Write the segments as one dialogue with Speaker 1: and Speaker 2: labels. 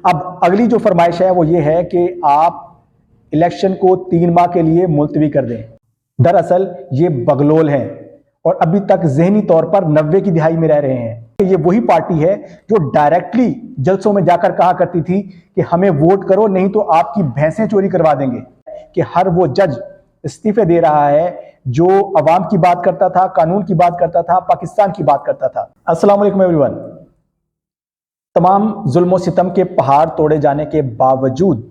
Speaker 1: अब अगली जो फरमाइश है वो ये है कि आप इलेक्शन को 3 माह के लिए मुलतवी कर दें। दरअसल ये बगलोल हैं और अभी तक जहनी तौर पर 90 की दिहाई में रह रहे हैं। ये वही पार्टी है जो डायरेक्टली जलसों में जाकर कहा करती थी कि हमें वोट करो नहीं तो आपकी भैंसें चोरी करवा देंगे। कि हर वो जज इस्तीफे दे रहा है जो अवाम की बात करता था, कानून की बात करता था, पाकिस्तान की बात करता था। अस्सलाम वालेकुम एवरीवन। तमाम जुल्म सितम के पहाड़ तोड़े जाने के बावजूद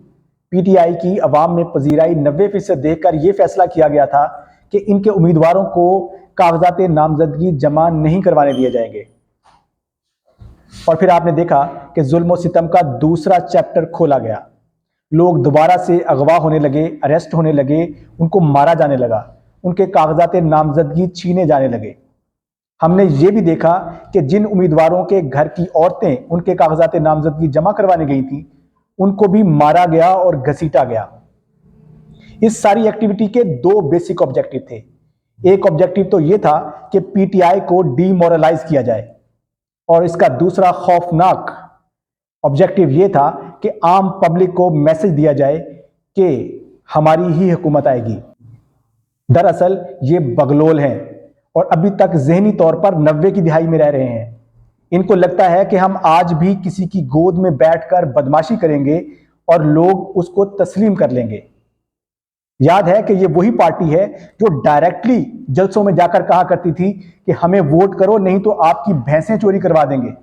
Speaker 1: पीटीआई की अवाम में पजीराई 90% देखकर यह फैसला किया गया था कि इनके उम्मीदवारों को कागजात नामजदगी जमा नहीं करवाने दिए जाएंगे। और फिर आपने देखा कि जुल्म सितम का दूसरा चैप्टर खोला गया। लोग दोबारा से अगवा होने लगे, अरेस्ट होने लगे, उनको मारा जाने लगा, उनके कागजात नामजदगी छीने जाने लगे। हमने ये भी देखा कि जिन उम्मीदवारों के घर की औरतें उनके कागजात नामजदगी जमा करवाने गई थी उनको भी मारा गया और घसीटा गया। इस सारी एक्टिविटी के 2 बेसिक ऑब्जेक्टिव थे। एक ऑब्जेक्टिव तो यह था कि पीटीआई को डीमोरलाइज किया जाए और इसका दूसरा खौफनाक ऑब्जेक्टिव यह था कि आम पब्लिक को मैसेज दिया जाए कि हमारी ही हुकूमत आएगी। दरअसल ये बगलोल हैं और अभी तक जहनी तौर पर 90 की दिहाई में रह रहे हैं। इनको लगता है कि हम आज भी किसी की गोद में बैठकर बदमाशी करेंगे और लोग उसको तस्लीम कर लेंगे। याद है कि ये वही पार्टी है जो डायरेक्टली जलसों में जाकर कहा करती थी कि हमें वोट करो नहीं तो आपकी भैंसें चोरी करवा देंगे।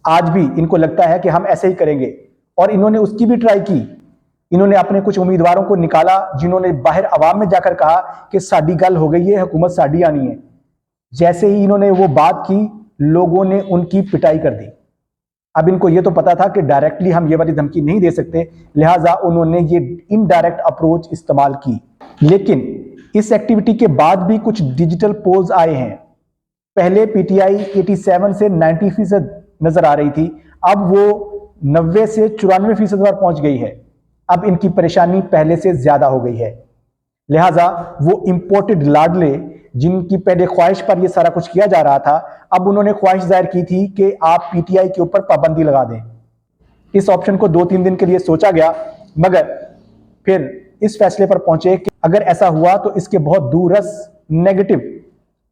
Speaker 1: आज भी इनको लगता है कि हम ऐसे ही करेंगे और इन्होंने उसकी भी ट्राई की। इन्होंने अपने कुछ उम्मीदवारों को निकाला जिन्होंने बाहर अवाम में जाकर कहा कि साडी गल हो गई है, हुकूमत साडी आनी है। जैसे ही इन्होंने वो बात की, लोगों ने उनकी पिटाई कर दी। अब इनको ये तो पता था कि डायरेक्टली हम ये वाली धमकी नहीं दे सकते, लिहाजा उन्होंने ये इनडायरेक्ट अप्रोच इस्तेमाल की। लेकिन इस एक्टिविटी के बाद भी कुछ डिजिटल पोल्स आए हैं। पहले पीटीआई 87 से 90% नजर आ रही थी, अब वो 90 से 94% पर पहुंच गई है। अब इनकी परेशानी पहले से ज्यादा हो गई है। लिहाजा वो इंपोर्टेड लाडले जिनकी पहले ख्वाहिश पर यह सारा कुछ किया जा रहा था, अब उन्होंने ख्वाहिश जाहिर की थी कि आप पीटीआई के ऊपर पाबंदी लगा दें। इस ऑप्शन को 2-3 दिन के लिए सोचा गया, मगर फिर इस फैसले पर पहुंचे कि अगर ऐसा हुआ तो इसके बहुत दूरस नेगेटिव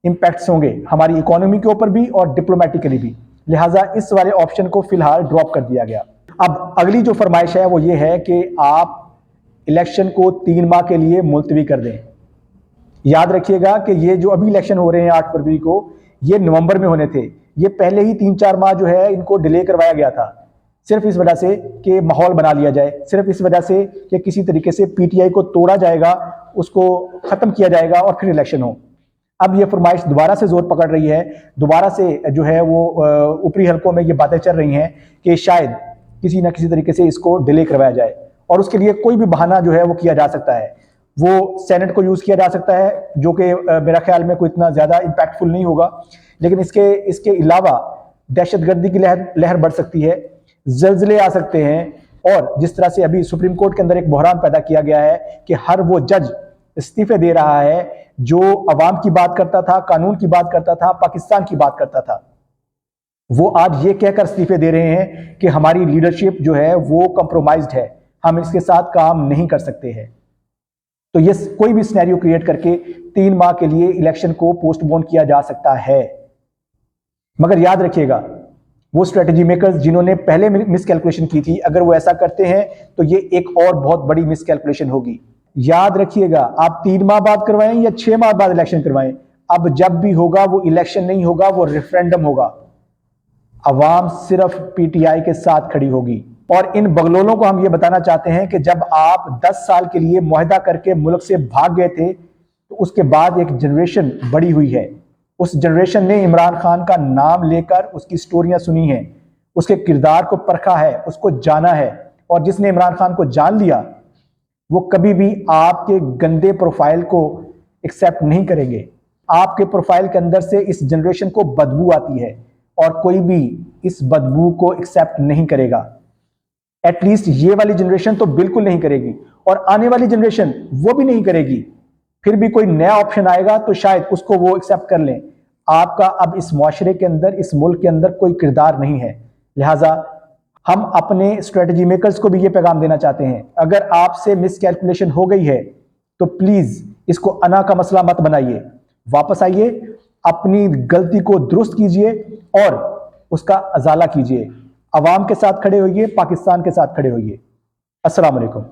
Speaker 1: इंपैक्ट्स होंगे हमारी इकोनॉमी के ऊपर भी और डिप्लोमेटिकली भी। लिहाजा इस वाले ऑप्शन को फिलहाल ड्रॉप कर दिया गया। अब अगली जो फरमाइश है वो ये है कि आप इलेक्शन को 3 माह के लिए मुलतवी कर दें। याद रखिएगा कि ये जो अभी इलेक्शन हो रहे हैं 8 फरवरी को, ये नवंबर में होने थे। ये पहले ही 3-4 माह जो है इनको डिले करवाया गया था, सिर्फ इस वजह से कि माहौल बना लिया जाए, सिर्फ इस वजह से कि किसी तरीके से पीटीआई को तोड़ा जाएगा, उसको खत्म किया जाएगा और फिर इलेक्शन हो। अब ये फरमाइश दोबारा से जोर पकड़ रही है, दोबारा से जो है वो ऊपरी हलकों में ये बातें चल रही हैं कि शायद किसी ना किसी तरीके से इसको डिले करवाया जाए और उसके लिए कोई भी बहाना जो है वो किया जा सकता है। वो सेनेट को यूज किया जा सकता है जो कि मेरा ख्याल में कोई इतना ज्यादा इंपैक्टफुल नहीं होगा, लेकिन इसके अलावा दहशतगर्दी की लहर बढ़ सकती है, जल्जले आ सकते हैं और जिस तरह से अभी सुप्रीम कोर्ट के अंदर एक बहरान पैदा किया गया है कि हर वो जज इस्तीफे दे रहा है जो अवाम की बात करता था, कानून की बात करता था, पाकिस्तान की बात करता था। वो आज ये कहकर इस्तीफे दे रहे हैं कि हमारी लीडरशिप जो है वो कंप्रोमाइज्ड है, हम इसके साथ काम नहीं कर सकते हैं। तो ये कोई भी सिनेरियो क्रिएट करके 3 माह के लिए इलेक्शन को पोस्टपोन किया जा सकता है। मगर याद रखिएगा, वो स्ट्रेटेजी मेकर्स जिन्होंने पहले मिसकैलकुलेशन की थी, अगर वो ऐसा करते हैं तो ये एक और बहुत बड़ी मिसकैलकुलेशन होगी। याद रखिएगा, आप 3 माह बाद करवाएं या 6 माह बाद इलेक्शन करवाएं, अब जब भी होगा वो इलेक्शन नहीं होगा, वो रेफरेंडम होगा। अवाम सिर्फ पीटीआई के साथ खड़ी होगी। और इन बगलोलों को हम ये बताना चाहते हैं कि जब आप 10 साल के लिए मुआहदा करके मुल्क से भाग गए थे तो उसके बाद एक जनरेशन बड़ी हुई है। उस जनरेशन ने इमरान खान का नाम लेकर उसकी स्टोरियां सुनी हैं, उसके किरदार को परखा है, उसको जाना है, और जिसने इमरान खान को जान लिया वो कभी भी आपके गंदे प्रोफाइल को एक्सेप्ट नहीं करेंगे। आपके प्रोफाइल के अंदर से इस जनरेशन को बदबू आती है और कोई भी इस बदबू को एक्सेप्ट नहीं करेगा। एटलीस्ट ये वाली जनरेशन तो बिल्कुल नहीं करेगी और आने वाली जनरेशन वो भी नहीं करेगी। फिर भी कोई नया ऑप्शन आएगा तो शायद उसको वो एक्सेप्ट कर लें। आपका अब इस मुआशरे के अंदर, इस मुल्क के अंदर कोई किरदार नहीं है, लिहाजा हम अपने स्ट्रेटजी मेकर्स को भी ये पैगाम देना चाहते हैं, अगर आपसे मिसकैलकुलेशन हो गई है तो प्लीज इसको अना का मसला मत बनाइए, वापस आइए, अपनी गलती को दुरुस्त कीजिए और उसका अजाला कीजिए। अवाम के साथ खड़े होइए, पाकिस्तान के साथ खड़े होइए। अस्सलाम वालेकुम।